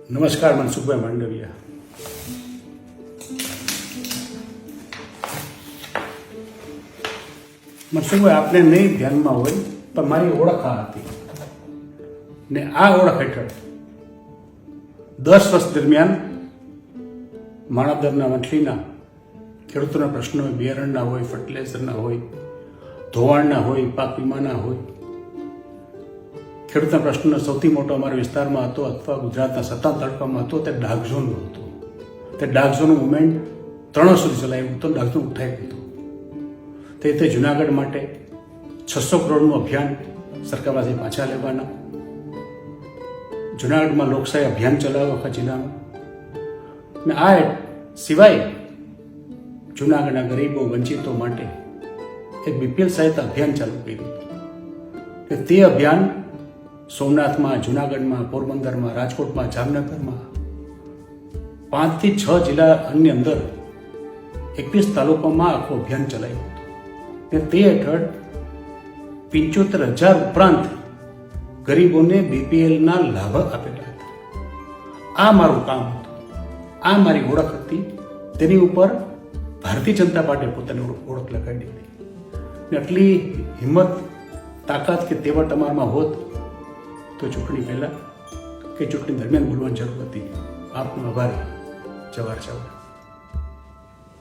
નમસ્કાર, મનસુખભાઈ માંડવિયા. મનસુખભાઈ, આપને નહીં ધ્યાનમાં હોય પણ મારી ઓળખ આ હતી ને આ ઓળખ હેઠળ 10 વર્ષ દરમિયાન માણાવદરના વંથલીના ખેડૂતોના પ્રશ્નો હોય, બિયારણના હોય, ફર્ટિલાઇઝરના હોય, ધોવાણના હોય, પાક વીમાના હોય, ખેડૂતના પ્રશ્નનો સૌથી મોટો અમારા વિસ્તારમાં હતો અથવા ગુજરાતના 7 તાલુકામાં હતો તે ડાર્ક ઝોનનો હતો. તે ડાર્ક ઝોનનું મુવમેન્ટ 3 વર્ષ સુધી ચલાવ્યું હતું. ડાર્ક ઝોન ઉઠાવી હતું. તે જુનાગઢ માટે 600 કરોડનું અભિયાન સરકાર પાસે પાછા લેવાના, જુનાગઢમાં લોકશાહી અભિયાન ચલાવ્યું આખા જિલ્લામાં, ને આ સિવાય જુનાગઢના ગરીબો વંચિતો માટે એક બીપીએલ સહાયતા અભિયાન ચાલુ કર્યું હતું. તે અભિયાન સોમનાથમાં, જુનાગઢમાં, પોરબંદરમાં, રાજકોટમાં, જામનગરમાં 5 થી 6 જિલ્લાની અંદર 21 તાલુકામાં આખું અભિયાન ચલાવ્યું હતું. ને તે હેઠળ 75,000 ઉપરાંત ગરીબોને બીપીએલના લાભ આપેલા હતા. આ મારું કામ હતું, આ મારી ઓળખ હતી. તેની ઉપર ભારતીય જનતા પાર્ટીએ પોતાની ઓળખ લગાડી હતી. ને આટલી હિંમત, તાકાત કે તેવડ તમારામાં હોત તો ચૂંટણી પહેલાં કે ચૂંટણી દરમિયાન બોલવાની જરૂર હતી. આપનો આભાર. જવાહર ચાવડા.